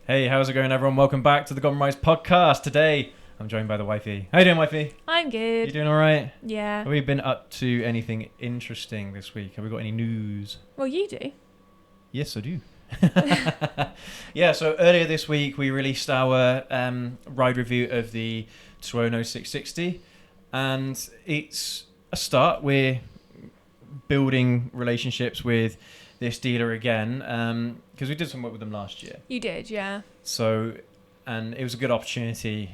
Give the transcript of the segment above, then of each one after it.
Hey, how's it going, everyone? Welcome back to the Gone Rise podcast. Today, I'm joined by the wifey. How you doing, wifey? I'm good. You doing all right? Yeah. Have we been up to anything interesting this week? Have we got any news? Well, you do. Yes, I do. Yeah, so earlier this week, we released our ride review of the Tuono 660. And it's a start. We're building relationships with this dealer again, because we did some work with them last year. You did, yeah. So, and it was a good opportunity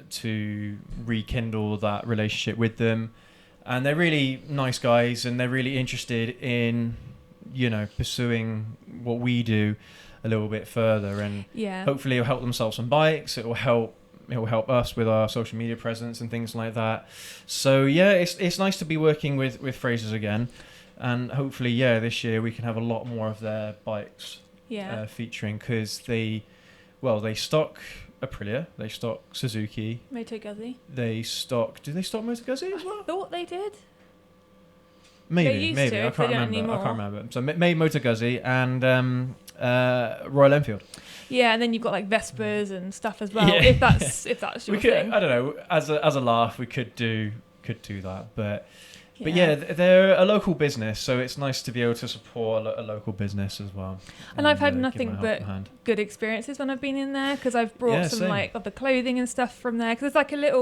to rekindle that relationship with them. And they're really nice guys, and they're really interested in, pursuing what we do a little bit further. And hopefully it'll help them sell some bikes. It will help us with our social media presence and things like that. So yeah, it's nice to be working with Frasers again. And hopefully, this year we can have a lot more of their bikes featuring, because they stock Aprilia, they stock Suzuki, Moto Guzzi. do they stock Moto Guzzi as well? I thought they did. Maybe I can't remember. So Moto Guzzi and Royal Enfield. Yeah, and then you've got like Vespers and stuff as well. If that's your thing. I don't know. As a laugh, we could do that, But yeah, they're a local business, so it's nice to be able to support a local business as well. And I've had nothing but good experiences when I've been in there, because I've brought some of the clothing and stuff from there. Because there's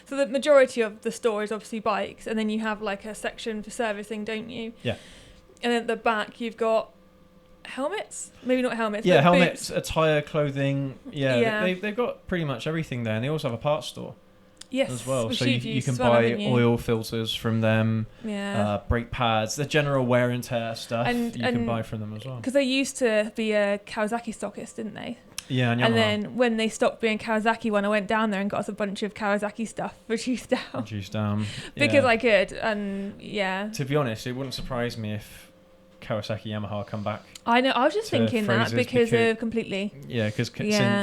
so the majority of the store is obviously bikes, and then you have like a section for servicing, don't you? Yeah. And then at the back you've got helmets, maybe not helmets. Yeah, but helmets, boots. Attire, clothing. Yeah. They've got pretty much everything there, and they also have a parts store. Yes, as well. Which so you can buy oil filters from them, brake pads, the general wear and tear stuff you can buy from them as well. Because they used to be a Kawasaki stockist, didn't they? Yeah, and then when they stopped being Kawasaki, I went down there and got us a bunch of Kawasaki stuff reduced down. Because I could, and To be honest, it wouldn't surprise me if Kawasaki Yamaha come back. I know. I was just thinking that because of completely. Yeah, because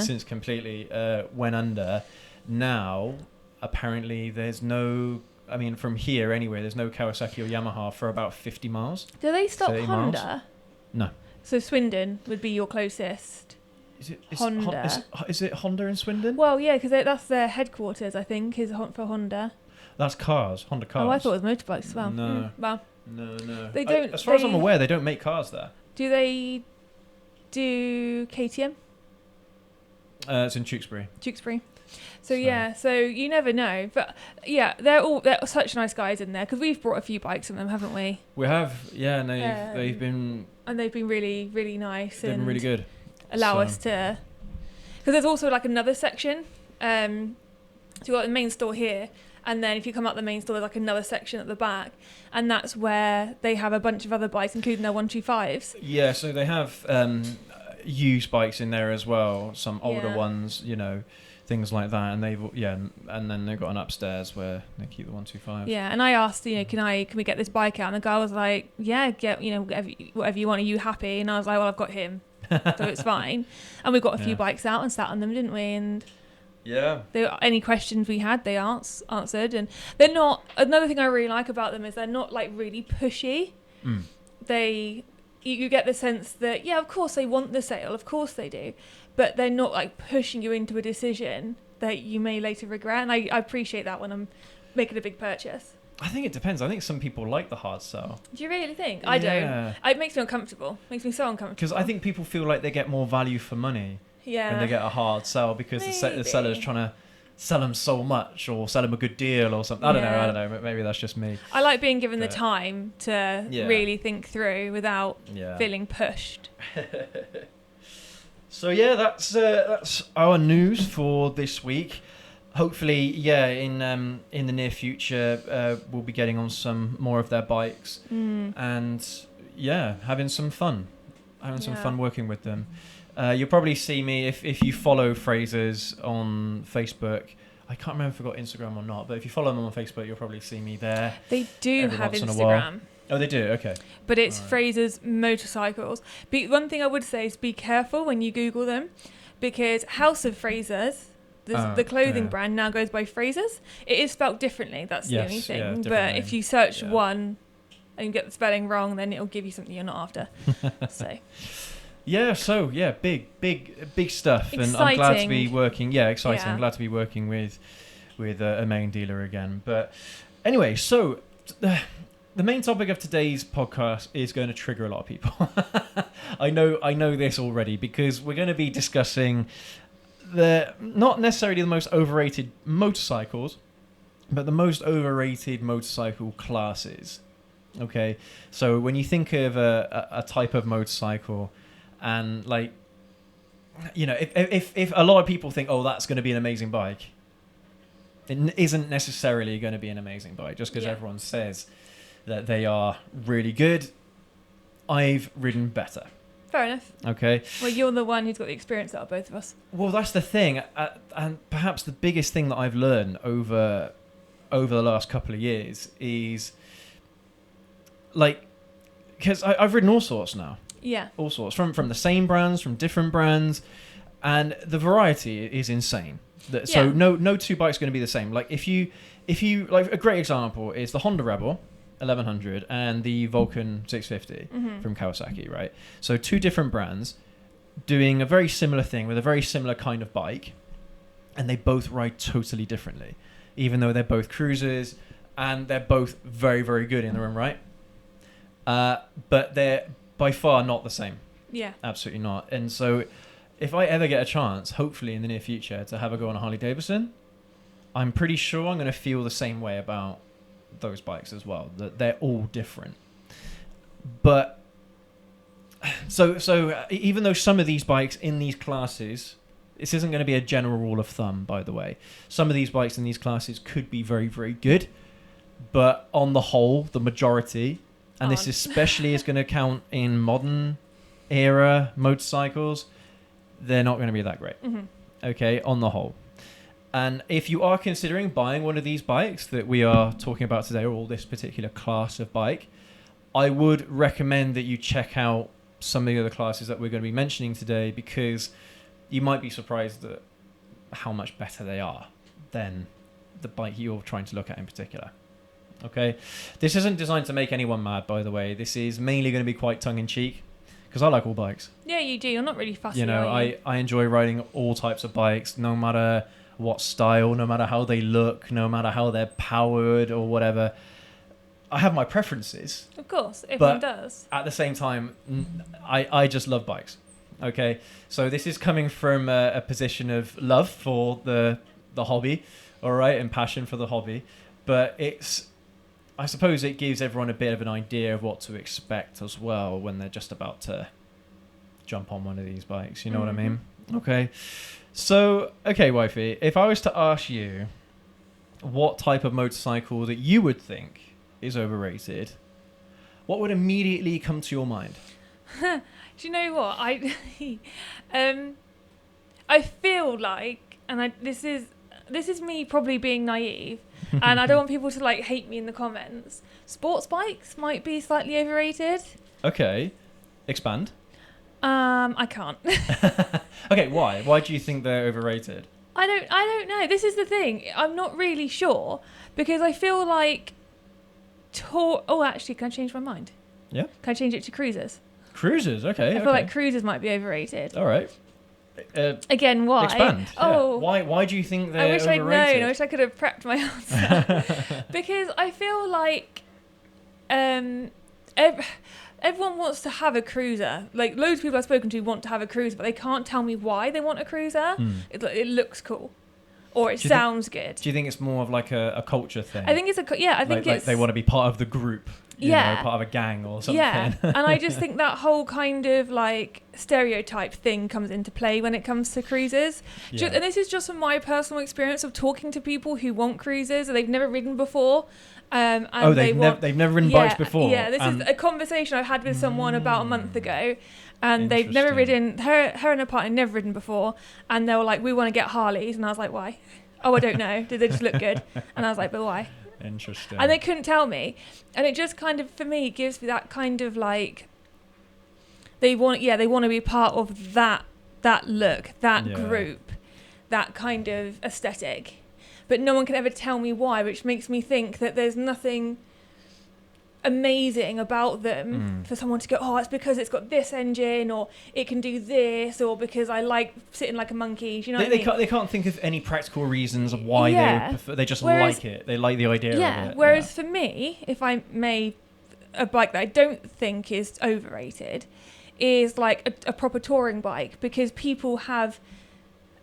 since completely went under, now. Apparently there's no, from here anyway, there's no Kawasaki or Yamaha for about 50 miles. Do they stop Honda? Miles? No. So Swindon would be your closest. Honda. Is it Honda in Swindon? Well, yeah, because that's their headquarters, I think, is for Honda. That's Honda cars. Oh, I thought it was motorbikes as well. No. Well. No. They don't. As far as I'm aware, they don't make cars there. Do they do KTM? It's in Tewkesbury. So you never know, but they're such nice guys in there, because we've brought a few bikes from them, haven't we? We have, and they've been really, really nice. They've been really good. Allow us to, because there's also like another section. So you've got the main store here, and then if you come out the main store, there's like another section at the back, and that's where they have a bunch of other bikes, including their 125s. Yeah, so they have used bikes in there as well, some older ones, things like that, and and then they've got an upstairs where they keep the 125. Yeah, and I asked, can we get this bike out? And the guy was like, get whatever you want. Are you happy? And I was like, well, I've got him, so it's fine. And we got a few bikes out and sat on them, didn't we? And any questions we had, they answered. And they're not. Another thing I really like about them is they're not like really pushy. You get the sense that of course they want the sale, of course they do, but they're not like pushing you into a decision that you may later regret. And I appreciate that when I'm making a big purchase. I think it depends. I think some people like the hard sell. Do you really think? I don't. It makes me uncomfortable. Makes me so uncomfortable. Because I think people feel like they get more value for money when they get a hard sell, because the seller's trying to sell them so much or sell them a good deal or something. I don't know. Maybe that's just me. I like being given the time to really think through without feeling pushed. So that's our news for this week. Hopefully, in the near future, we'll be getting on some more of their bikes and having some fun, working with them. You'll probably see me if you follow Frasers on Facebook. I can't remember if I've got Instagram or not, but if you follow them on Facebook, you'll probably see me there. They do have Instagram. Oh, they do? Okay. But it's Frasers Motorcycles. But one thing I would say is be careful when you Google them, because House of Frasers, the clothing brand, now goes by Frasers. It is spelt differently, that's the only thing. But if you search one and you get the spelling wrong, then it'll give you something you're not after. So... Yeah, so big stuff, and I'm glad to Exciting. be working. Yeah, exciting. Yeah. I'm glad to be working with a main dealer again. But anyway, so the main topic of today's podcast is going to trigger a lot of people. I know this already because we're going to be discussing the not necessarily the most overrated motorcycles, but the most overrated motorcycle classes. Okay, so when you think of a type of motorcycle, and like, you know, if a lot of people think, oh, that's going to be an amazing bike, it isn't necessarily going to be an amazing bike just because everyone says that they are really good. I've ridden better. Fair enough. Okay. Well, you're the one who's got the experience out of both of us. Well, that's the thing, and perhaps the biggest thing that I've learned over the last couple of years is, like, because I've ridden all sorts now. Yeah. All sorts, from the same brands, from different brands, and the variety is insane. So no two bikes are going to be the same. Like if you like, a great example is the Honda Rebel 1100 and the Vulcan 650 from Kawasaki, right? So two different brands doing a very similar thing with a very similar kind of bike, and they both ride totally differently, even though they're both cruisers and they're both very, very good in their own right. But they're by far not the same. Yeah. Absolutely not. And so if I ever get a chance, hopefully in the near future, to have a go on a Harley Davidson, I'm pretty sure I'm going to feel the same way about those bikes as well, that they're all different. But so even though some of these bikes in these classes, this isn't going to be a general rule of thumb, by the way, some of these bikes in these classes could be very, very good, but on the whole, the majority, and this especially is going to count in modern era motorcycles, they're not going to be that great. Okay, on the whole. And if you are considering buying one of these bikes that we are talking about today, or this particular class of bike, I would recommend that you check out some of the other classes that we're going to be mentioning today, because you might be surprised at how much better they are than the bike you're trying to look at in particular. Okay, this isn't designed to make anyone mad, by the way. This is mainly going to be quite tongue-in-cheek, because I like all bikes. Yeah, you do. You're not really fussy, You know, are you? I enjoy riding all types of bikes, no matter what style, no matter how they look, no matter how they're powered or whatever. I have my preferences. Of course, everyone does. At the same time, I just love bikes. Okay, so this is coming from a position of love for the hobby, all right, and passion for the hobby. But I suppose it gives everyone a bit of an idea of what to expect as well when they're just about to jump on one of these bikes. You know what I mean? Okay. So, okay, wifey, if I was to ask you what type of motorcycle that you would think is overrated, what would immediately come to your mind? Do you know what? I feel like, and this is me probably being naive, and I don't want people to like hate me in the comments. Sports bikes might be slightly overrated. Okay, expand. I can't. Okay, why? Why do you think they're overrated? I don't know. This is the thing. I'm not really sure, because I feel like oh, actually, can I change my mind? Yeah. Can I change it to cruisers? Cruisers, okay. I feel like cruisers might be overrated. All right. Again, why? Expand. Oh, yeah. Why do you think they're overrated? I wish I'd known. I wish I could have prepped my answer. Because I feel like everyone wants to have a cruiser. Like, loads of people I've spoken to want to have a cruiser, but they can't tell me why they want a cruiser. It looks cool, or it sounds good. Do you think it's more of like a culture thing? I think it's I think like they want to be part of the group. You know, part of a gang or something. Yeah, and I just think that whole kind of like stereotype thing comes into play when it comes to cruisers. Yeah. And this is just from my personal experience of talking to people who want cruisers, or they've never ridden before. And they've never ridden bikes before. Yeah, this is a conversation I had with someone about a month ago, and they've never ridden. Her and her partner never ridden before, and they were like, "We want to get Harleys," and I was like, "Why?" "Oh, I don't know. Did they just look good?" And I was like, "But why?" Interesting. And they couldn't tell me, and it just kind of, for me, gives me that kind of like they want to be part of that look, that group, that kind of aesthetic, but no one can ever tell me why, which makes me think that there's nothing amazing about them for someone to go, oh, it's because it's got this engine, or it can do this, or because I like sitting like a monkey. Do you know what I mean? They can't think of any practical reasons of why they would prefer. They just like it. They like the idea of it. Whereas for me, if I may, a bike that I don't think is overrated is like a proper touring bike, because people have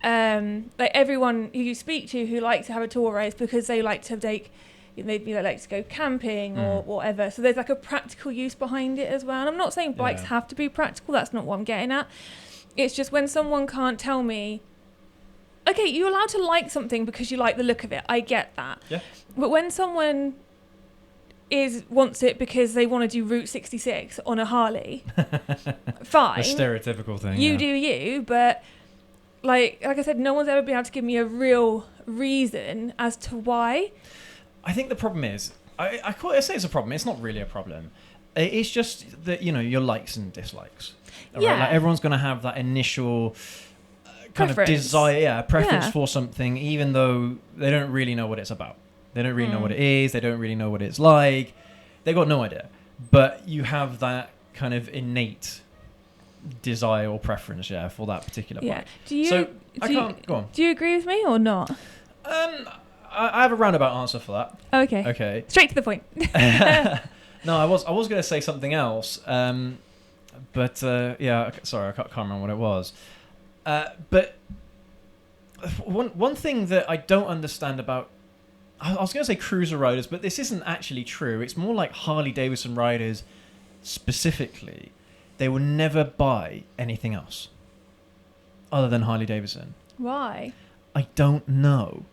like everyone who you speak to who likes to have a tour race because they like to take, maybe they like to go camping or whatever. So there's like a practical use behind it as well. And I'm not saying bikes have to be practical. That's not what I'm getting at. It's just when someone can't tell me, okay, you're allowed to like something because you like the look of it. I get that. Yeah. But when someone wants it because they want to do Route 66 on a Harley, fine. A stereotypical thing. You do you, but like I said, no one's ever been able to give me a real reason as to why. I think the problem is, I say it's a problem. It's not really a problem. It's just that, your likes and dislikes. Yeah. Right? Like everyone's going to have that initial kind preference. of desire, preference for something, even though they don't really know what it's about. They don't really know what it is. They don't really know what it's like. They got no idea. But you have that kind of innate desire or preference, for that particular bike. Go on. Do you agree with me or not? I have a roundabout answer for that. Okay. Straight to the point. No, I was going to say something else, but sorry, I can't remember what it was. But one thing that I don't understand about, I was going to say cruiser riders, but this isn't actually true. It's more like Harley Davidson riders specifically. They will never buy anything else other than Harley Davidson. Why? I don't know.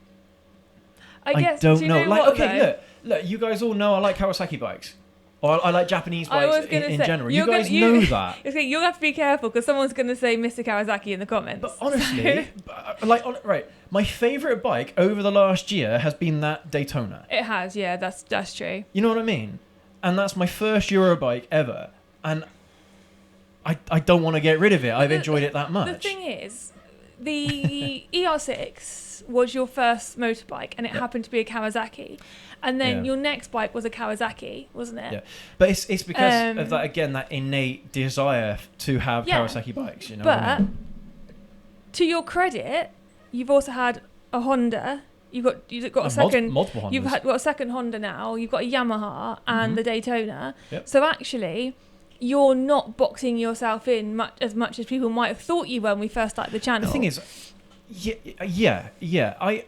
I don't know. Like, okay, look, you guys all know I like Kawasaki bikes. Or I like Japanese bikes in general. You guys know that. Okay, you'll have to be careful because someone's going to say Mr. Kawasaki in the comments. But honestly, my favourite bike over the last year has been that Daytona. It has, yeah, that's true. You know what I mean? And that's my first Euro bike ever. And I don't want to get rid of it. I've enjoyed it that much. The thing is, the ER6 was your first motorbike, and it happened to be a Kawasaki. And then your next bike was a Kawasaki, wasn't it? Yeah, but it's because of that, again, that innate desire to have Kawasaki bikes. You know what I mean? To your credit, you've also had a Honda. You've got a second. Multiple Hondas. You've got a second Honda now. You've got a Yamaha and the Daytona. Yep. So actually, you're not boxing yourself in as much as people might have thought you were when we first started the channel. The thing is,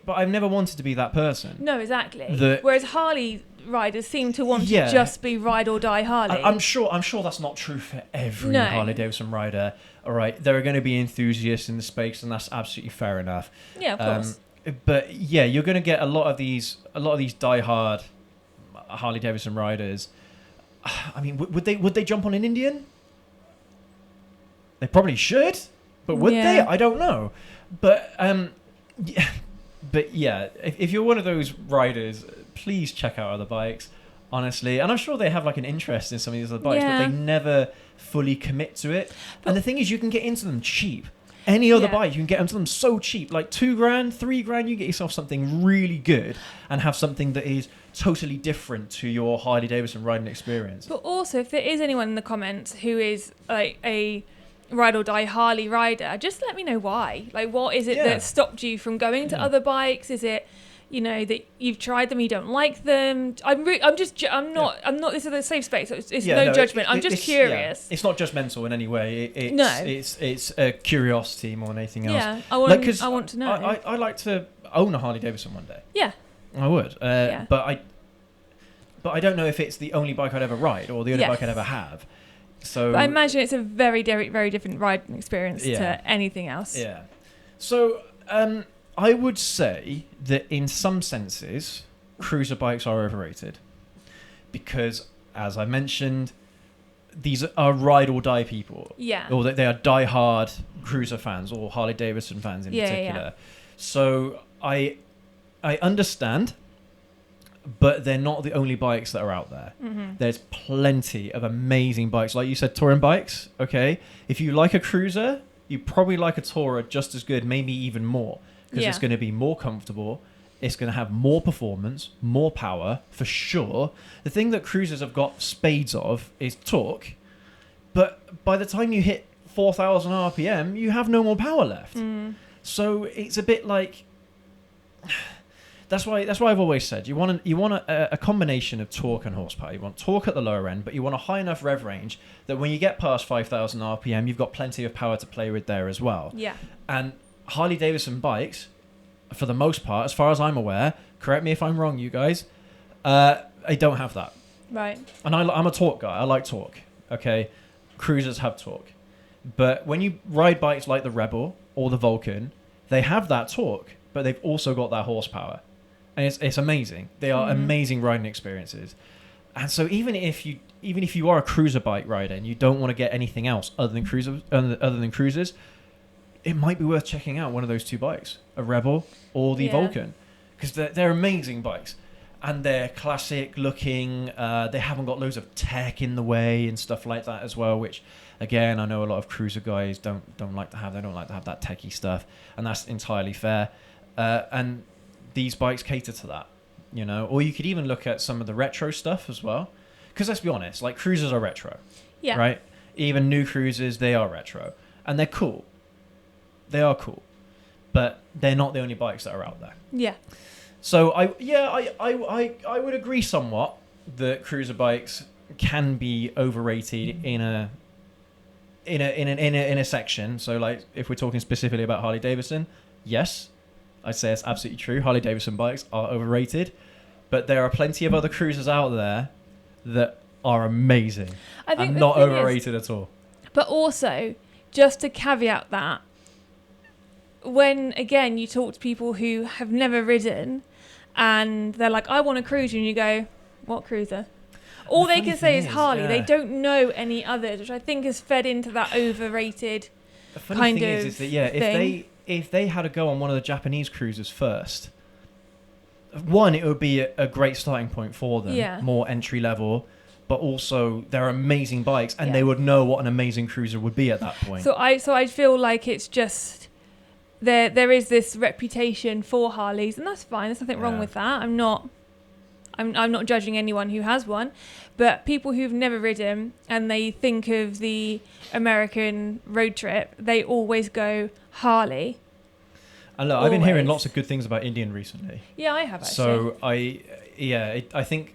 but I've never wanted to be that person. No, exactly. Whereas Harley riders seem to want to just be ride or die Harley. I'm sure that's not true for every Harley Davidson rider. All right, there are going to be enthusiasts in the space, and that's absolutely fair enough. Yeah, of course. But you're going to get a lot of these die-hard Harley Davidson riders. I mean, would they jump on an Indian? They probably should, but would they? I don't know. But if you're one of those riders, please check out other bikes, honestly. And I'm sure they have like an interest in some of these other bikes, but they never fully commit to it. And the thing is, you can get into them cheap. Any other bike, you can get into them so cheap, like $2,000, $3,000. You get yourself something really good and have something that is totally different to your Harley Davidson riding experience. But also, if there is anyone in the comments who is like a ride or die Harley rider, just let me know why. Like, what is it that stopped you from going to other bikes? Is it, that you've tried them, you don't like them? I'm not. This is a safe space. So it's no judgment. I'm just curious. It's not judgmental in any way. It's a curiosity more than anything else. Yeah, I want to know. I like to own a Harley Davidson one day. Yeah, I would. But I don't know if it's the only bike I'd ever ride or the only bike I'd ever have. So but I imagine it's a very, very, very different riding experience to anything else. Yeah. So I would say that in some senses, cruiser bikes are overrated because, as I mentioned, these are ride or die people. Yeah. Or they are die-hard cruiser fans or Harley Davidson fans in particular. Yeah. So I understand, but they're not the only bikes that are out there. Mm-hmm. There's plenty of amazing bikes. Like you said, touring bikes, okay? If you like a cruiser, you probably like a tourer just as good, maybe even more, because it's going to be more comfortable. It's going to have more performance, more power, for sure. The thing that cruisers have got spades of is torque. But by the time you hit 4,000 RPM, you have no more power left. So it's a bit like... That's why I've always said you want a combination of torque and horsepower. You want torque at the lower end, but you want a high enough rev range that when you get past 5,000 RPM, you've got plenty of power to play with there as well. Yeah. And Harley Davidson bikes, for the most part, as far as I'm aware, correct me if I'm wrong, you guys, they don't have that. Right. And I'm a torque guy. I like torque. Okay, cruisers have torque, but when you ride bikes like the Rebel or the Vulcan, they have that torque, but they've also got that horsepower. And it's amazing. They are amazing riding experiences. And so even if you are a cruiser bike rider and you don't want to get anything else other than cruisers, it might be worth checking out one of those two bikes, a Rebel or the Vulcan, because they're amazing bikes. And they're classic looking. They haven't got loads of tech in the way and stuff like that as well, which again, I know a lot of cruiser guys don't like to have. They don't like to have that techie stuff, and that's entirely fair. And these bikes cater to that, you know. Or you could even look at some of the retro stuff as well, because let's be honest, like cruisers are retro, right? Even new cruisers, they are retro, and they're cool. They are cool, but they're not the only bikes that are out there. Yeah. So I would agree somewhat that cruiser bikes can be overrated in a section. So like if we're talking specifically about Harley Davidson, yes, I'd say it's absolutely true. Harley Davidson bikes are overrated, but there are plenty of other cruisers out there that are amazing and not overrated at all. But also, just to caveat that, when again you talk to people who have never ridden and they're like, I want a cruiser, and you go, what cruiser? All they can say is Harley. Yeah. They don't know any others, which I think has fed into that overrated kind of is that if they had to go on one of the Japanese cruisers first, one, it would be a great starting point for them, more entry level, but also they're amazing bikes, and they would know what an amazing cruiser would be at that point. So I feel like it's just there is this reputation for Harleys, and that's fine. There's nothing wrong with that. I'm not judging anyone who has one, but people who've never ridden and they think of the American road trip, they always go Harley. And look, I've been hearing lots of good things about Indian recently. Yeah, I have actually. So I think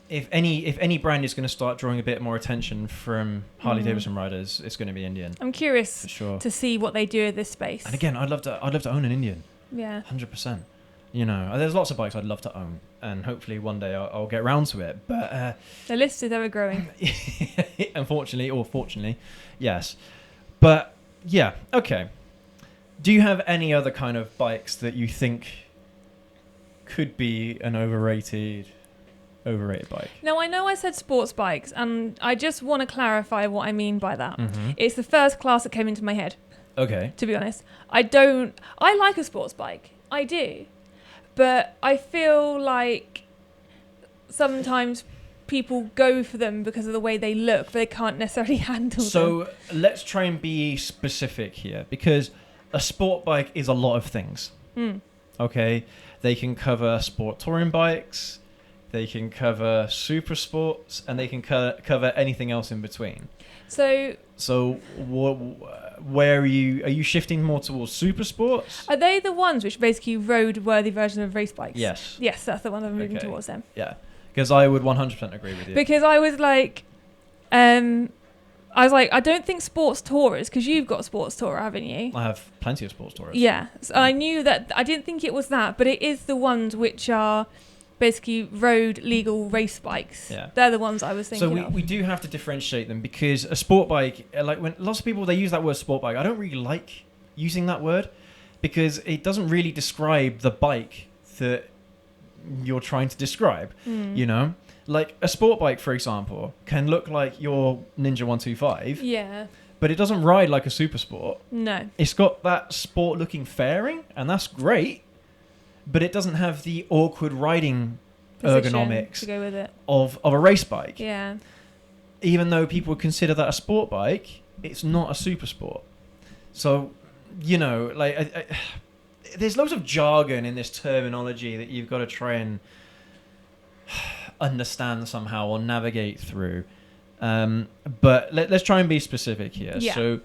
if any brand is going to start drawing a bit more attention from Harley Davidson riders, it's going to be Indian. I'm curious to see what they do with this space. And again, I'd love to own an Indian. Yeah, 100%. You know, there's lots of bikes I'd love to own, and hopefully one day I'll get round to it. But the list is ever growing. Unfortunately, or fortunately, yes. But yeah, okay. Do you have any other kind of bikes that you think could be an overrated bike? Now, I know I said sports bikes, and I just want to clarify what I mean by that. It's the first class that came into my head. Okay. To be honest, I like a sports bike. I do. But I feel like sometimes people go for them because of the way they look, but they can't necessarily handle them. So let's try and be specific here, because a sport bike is a lot of things. Okay? They can cover sport touring bikes, they can cover super sports, and they can cover anything else in between. So where are you shifting more towards super sports? Are they the ones which basically road-worthy version of race bikes? Yes. Yes, that's the one I'm moving towards them. Yeah, because I would 100% agree with you. Because I was like, I don't think sports tourers, because you've got a sports tourer, haven't you? I have plenty of sports tourers. Yeah, so I knew that. I didn't think it was that, but it is the ones which are basically road legal race bikes. Yeah. They're the ones I was thinking So we do have to differentiate them, because a sport bike, like when lots of people, they use that word sport bike, I don't really like using that word, because it doesn't really describe the bike that you're trying to describe. You know, like a sport bike, for example, can look like your Ninja 125. Yeah. But it doesn't ride like a super sport. No. It's got that sport looking fairing, and that's great. But it doesn't have the awkward riding ergonomics to go with it. of a race bike. Yeah. Even though people would consider that a sport bike, it's not a super sport. So, you know, like there's loads of jargon in this terminology that you've got to try and understand somehow or navigate through. But let's try and be specific here. Yeah. So,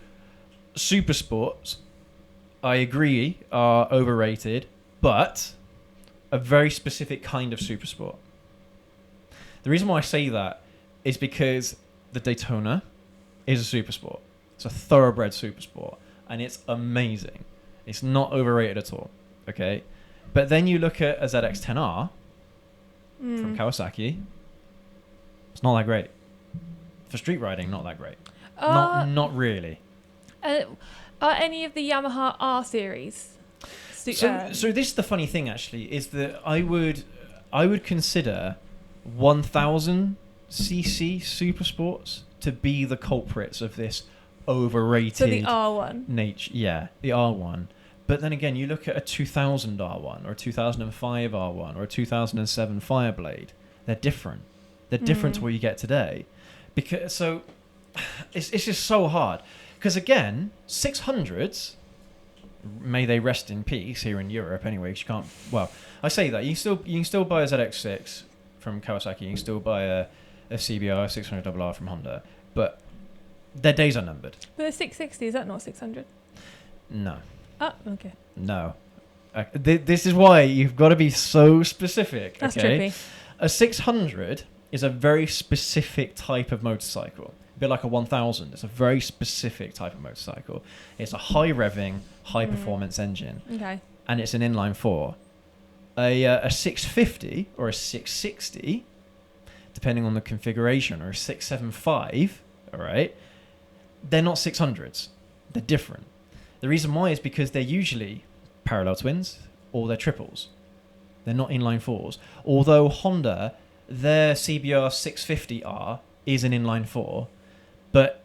super sports, I agree, are overrated, but a very specific kind of super sport. The reason why I say that is because the Daytona is a super sport. It's a thoroughbred super sport, and it's amazing. It's not overrated at all, okay? But then you look at a ZX-10R from Kawasaki. It's not that great. For street riding, not that great. Not really. Are any of the Yamaha R series? So this is the funny thing, actually, is that I would consider 1000cc super sports to be the culprits of this overrated. So the R1. Nature, yeah, the R1. But then again, you look at a 2000 R1 or a 2005 R1 or a 2007 Fireblade. They're different. They're different to what you get today. Because it's just so hard. Because again, 600s, may they rest in peace here in Europe anyway. 'Cause you can't. Well, I say that you can still buy a ZX6 from Kawasaki. You can still buy a CBR 600RR from Honda, but their days are numbered. But the 660, is that not 600? No. Oh, okay. No. This is why you've got to be so specific. That's okay? trippy. A 600 is a very specific type of motorcycle. A bit like a 1000. It's a very specific type of motorcycle. It's a high revving, high performance engine. Okay. And it's an inline four. A 650 or a 660, depending on the configuration, or a 675, all right, they're not 600s. They're different. The reason why is because they're usually parallel twins or they're triples. They're not inline fours. Although Honda, their CBR 650R is an inline four, but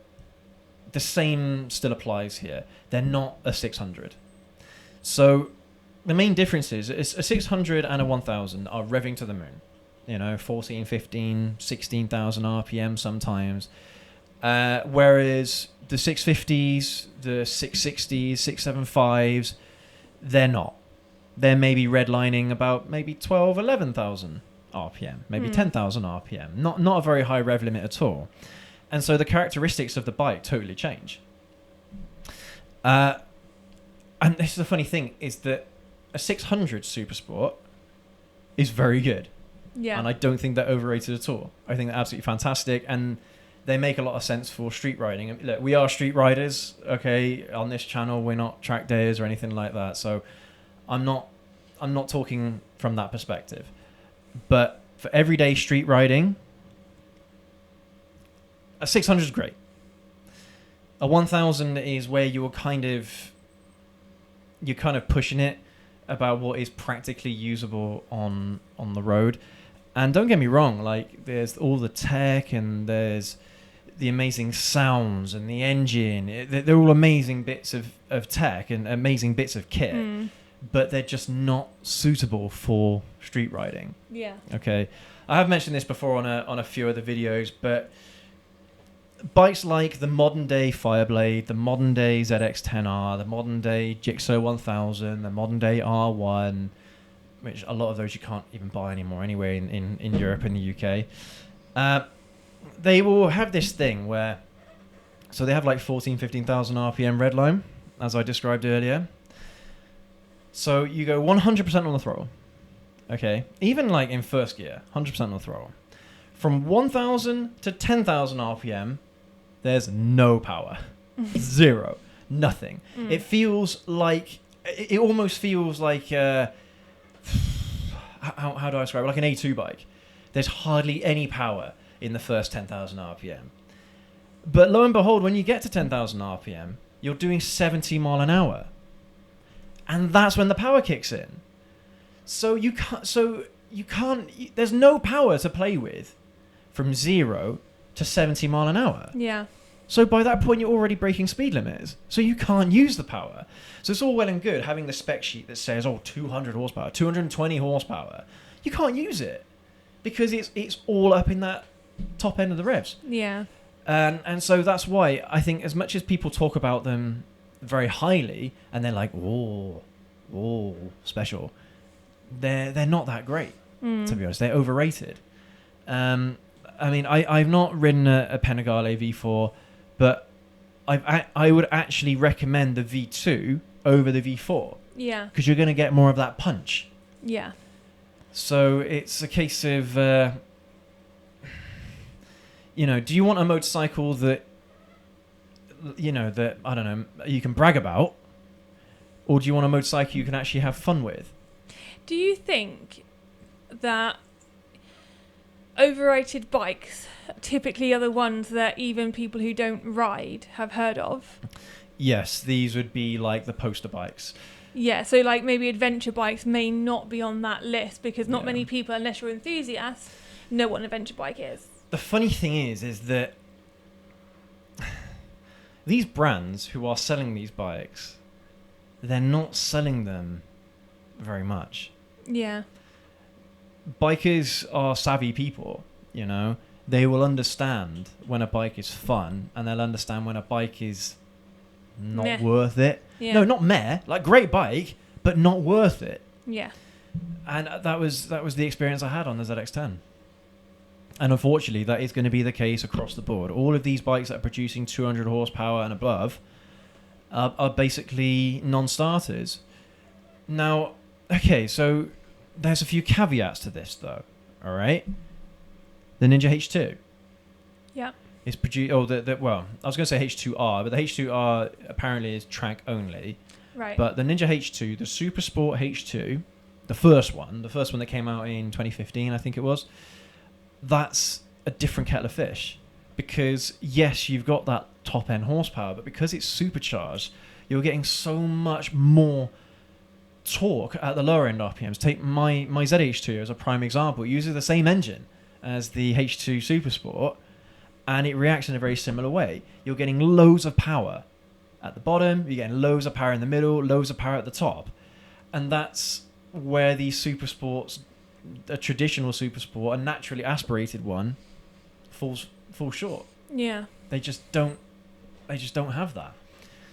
the same still applies here. They're not a 600. So the main difference is a 600 and a 1000 are revving to the moon. 14, 15, 16,000 RPM sometimes. Whereas the 650s, the 660s, 675s, they're not. They're maybe redlining about maybe 12, 11,000 RPM, maybe 10,000 RPM. Not a very high rev limit at all. And so the characteristics of the bike totally change. And this is the funny thing, is that a 600 Super Sport is very good. Yeah. And I don't think they're overrated at all. I think they're absolutely fantastic, and they make a lot of sense for street riding. And look, we are street riders, okay, on this channel. We're not track dayers or anything like that. So I'm not talking from that perspective. But for everyday street riding, a 600 is great. A 1000 is where you're kind of pushing it about what is practically usable on the road. And don't get me wrong, like, there's all the tech and there's the amazing sounds and the engine. They're all amazing bits of tech and amazing bits of kit, but they're just not suitable for street riding. Yeah. Okay. I have mentioned this before on a few other videos, but bikes like the modern day Fireblade, the modern day ZX-10R, the modern day Gixxer 1000, the modern day R1, which a lot of those you can't even buy anymore anyway in Europe and the UK. They will have this thing where, so they have like 14, 15,000 RPM redline, as I described earlier. So you go 100% on the throttle. Okay. Even like in first gear, 100% on the throttle. From 1,000 to 10,000 RPM, there's no power. Zero. Nothing. It feels like, it almost feels like, how do I describe it? Like an A2 bike. There's hardly any power in the first 10,000 RPM. But lo and behold, when you get to 10,000 RPM, you're doing 70 mile an hour. And that's when the power kicks in. So you can't, there's no power to play with from 0 to 70 mile an hour. Yeah. So by that point, you're already breaking speed limits. So you can't use the power. So it's all well and good having the spec sheet that says, 200 horsepower, 220 horsepower. You can't use it because it's all up in that top end of the revs. Yeah. And so that's why I think as much as people talk about them very highly and they're like, oh, special. They're not that great, to be honest. They're overrated. I mean, I've not ridden a Panigale V4, but I would actually recommend the V2 over the V4. Yeah. Because you're going to get more of that punch. Yeah. So it's a case of, do you want a motorcycle that, that, I don't know, you can brag about? Or do you want a motorcycle you can actually have fun with? Do you think that overrated bikes typically are the ones that even people who don't ride have heard of? Yes, these would be like the poster bikes. Yeah, so like maybe adventure bikes may not be on that list because not many people, unless you're enthusiasts, know what an adventure bike is. The funny thing is that these brands who are selling these bikes, they're not selling them very much. Yeah. Bikers are savvy people, They will understand when a bike is fun, and they'll understand when a bike is not worth it. Yeah. No, not meh. Like, great bike, but not worth it. Yeah. And that was the experience I had on the ZX10. And unfortunately, that is going to be the case across the board. All of these bikes that are producing 200 horsepower and above are basically non-starters. Now, okay, so there's a few caveats to this, though. All right? The Ninja H2. Yeah. Is produced. Oh, well, I was going to say H2R, but the H2R apparently is track only. Right. But the Ninja H2, the Super Sport H2, the first one that came out in 2015, I think it was, that's a different kettle of fish. Because, yes, you've got that top-end horsepower, but because it's supercharged, you're getting so much more torque at the lower-end RPMs. Take my ZH2 as a prime example. It uses the same engine as the H2 Super Sport, and it reacts in a very similar way. You're getting loads of power at the bottom, you're getting loads of power in the middle, loads of power at the top. And that's where these super sports, a traditional super sport, a naturally aspirated one, falls short. Yeah. They just don't have that.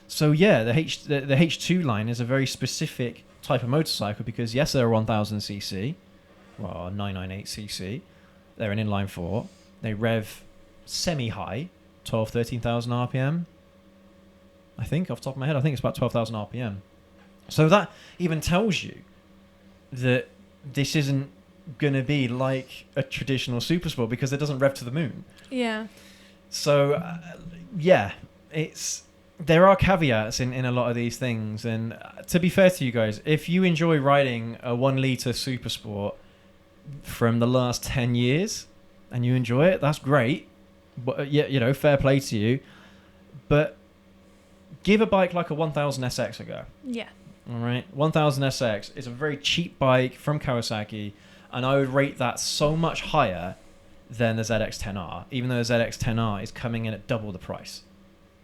So yeah, the H2 line is a very specific type of motorcycle because yes, they're a 1000cc, well, 998cc. They're an inline four. They rev semi-high, 13,000 RPM. I think, off the top of my head, I think it's about 12,000 RPM. So that even tells you that this isn't going to be like a traditional super sport because it doesn't rev to the moon. Yeah. So, there are caveats in a lot of these things. And to be fair to you guys, if you enjoy riding a 1 litre super sport from the last 10 years and you enjoy it, that's great. But yeah, fair play to you. But give a bike like a 1000 SX a go. Yeah. All right. 1000 SX is a very cheap bike from Kawasaki, and I would rate that so much higher than the ZX10R, even though the ZX10R is coming in at double the price,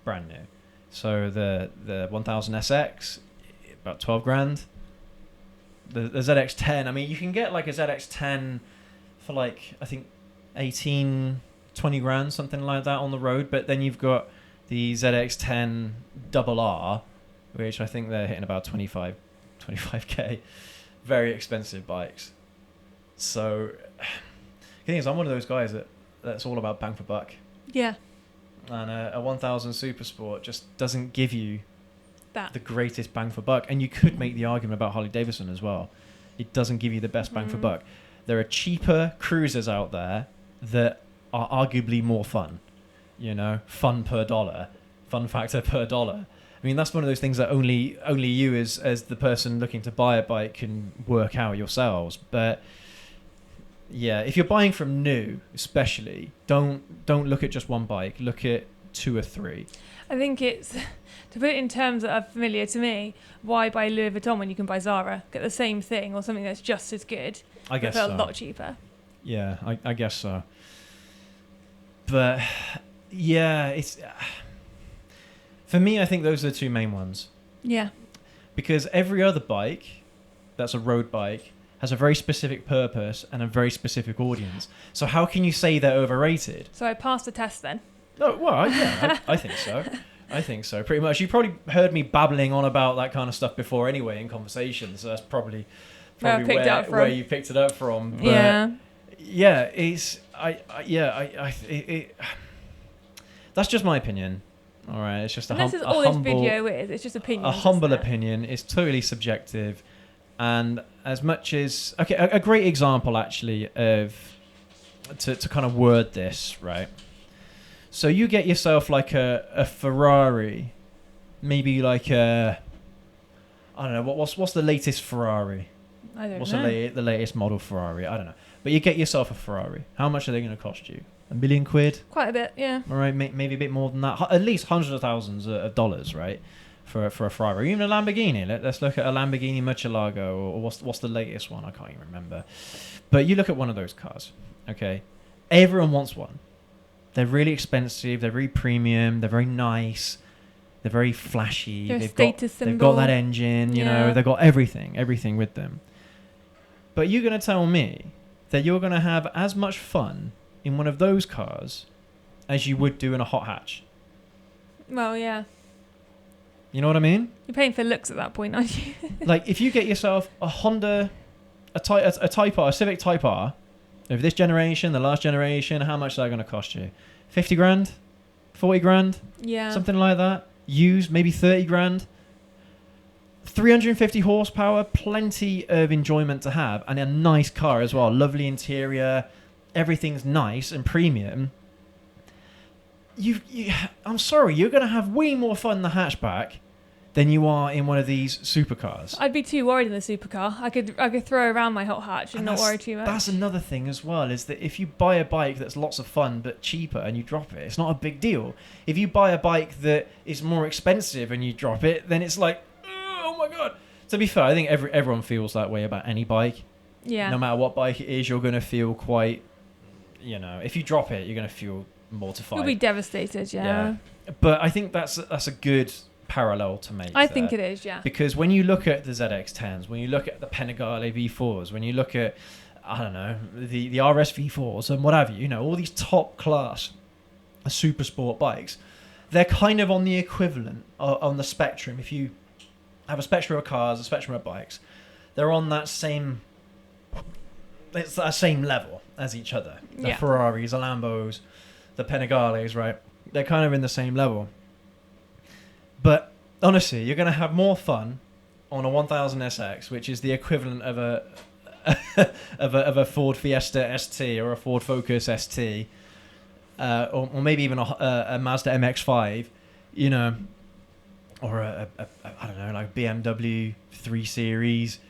brand new. So the 1000 SX, about 12 grand. The ZX10, I mean, you can get like a ZX10 for like, I think 18, 20 grand, something like that on the road. But then you've got the ZX10 RR, which I think they're hitting about 25k. Very expensive bikes. So the thing is, I'm one of those guys that's all about bang for buck. Yeah. And a 1000 Super Sport just doesn't give you the greatest bang for buck. And you could make the argument about Harley Davidson as well. It doesn't give you the best bang for buck. There are cheaper cruisers out there that are arguably more fun. Fun per dollar, fun factor per dollar. I mean, that's one of those things that only you as the person looking to buy a bike can work out yourselves. But yeah, if you're buying from new, especially, don't look at just one bike. Look at 2 or 3. I think it's, to put it in terms that are familiar to me, why buy Louis Vuitton when you can buy Zara? Get the same thing or something that's just as good. I guess for so. a lot cheaper. Yeah, I guess so. But yeah, it's for me, I think those are the 2 main ones. Yeah. Because every other bike that's a road bike has a very specific purpose and a very specific audience. So how can you say they're overrated? So I passed the test then. Oh, well, yeah, I think so. I think so, pretty much. You probably heard me babbling on about that kind of stuff before anyway in conversations. So that's probably where you picked it up from. But yeah, that's just my opinion. All right, it's just this video is. It's just opinion. A humble opinion. It's totally subjective, and as much as a great example actually of to kind of word this right. So you get yourself like a Ferrari, maybe like I don't know what's the latest Ferrari. I don't know. What's the latest model Ferrari? I don't know. But you get yourself a Ferrari. How much are they going to cost you? £1 million? Quite a bit, yeah. All right, maybe a bit more than that. At least hundreds of thousands of dollars, right? For a Ferrari, or even a Lamborghini. Let's look at a Lamborghini Murcielago, or what's the latest one? I can't even remember. But you look at one of those cars, okay? Everyone wants one. They're really expensive. They're very premium. They're very nice. They're very flashy. They've got that engine. You know, they've got everything with them. But you're going to tell me that you're going to have as much fun in one of those cars as you would do in a hot hatch. Well, yeah. You know what I mean? You're paying for looks at that point, aren't you? Like, if you get yourself a Honda, a Type R, a Civic Type R, of this generation, the last generation, how much is that going to cost you? 50 grand? 40 grand? Yeah. Something like that. Used, maybe 30 grand. 350 horsepower, plenty of enjoyment to have, and a nice car as well. Lovely interior, everything's nice and premium. I'm sorry, you're going to have way more fun in the hatchback than you are in one of these supercars. I'd be too worried in the supercar. I could throw around my hot hatch and not worry too much. That's another thing as well, is that if you buy a bike that's lots of fun but cheaper and you drop it, it's not a big deal. If you buy a bike that is more expensive and you drop it, then it's like, oh my god. To be fair, I think everyone feels that way about any bike. Yeah. No matter what bike it is, you're going to feel quite, if you drop it, you're going to feel mortified. You'll be devastated, yeah. But I think that's a good parallel to make. I think it is, yeah. Because when you look at the ZX10s, when you look at the Panigale V4s, when you look at, I don't know, the RS V4s and what have you, all these top class super sport bikes, they're kind of on the equivalent on the spectrum. If you have a spectrum of cars, a spectrum of bikes, they're on that same level as each other. The Ferraris, the Lambos, the Panigales, right? They're kind of in the same level. But honestly, you're going to have more fun on a 1000 SX, which is the equivalent of a Ford Fiesta ST or a Ford Focus ST, or maybe even a Mazda MX-5, or a I don't know, like BMW 3 Series.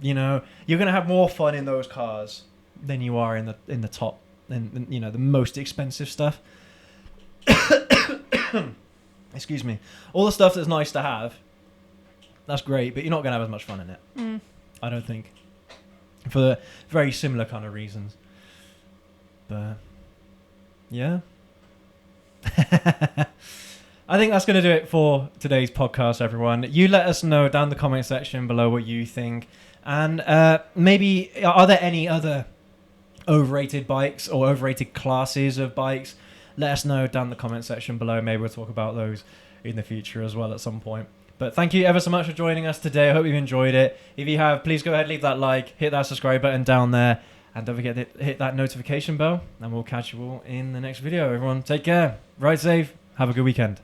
You're going to have more fun in those cars than you are in the top, and the most expensive stuff. Excuse me. All the stuff that's nice to have, that's great, but you're not going to have as much fun in it. I don't think. For very similar kind of reasons. But, yeah. I think that's going to do it for today's podcast, everyone. You let us know down in the comment section below what you think. And maybe, are there any other overrated bikes or overrated classes of bikes? Let us know down in the comment section below. Maybe we'll talk about those in the future as well at some point. But thank you ever so much for joining us today. I hope you've enjoyed it. If you have, please go ahead, leave that like, hit that subscribe button down there, and don't forget to hit that notification bell, and we'll catch you all in the next video. Everyone, take care, ride safe, have a good weekend.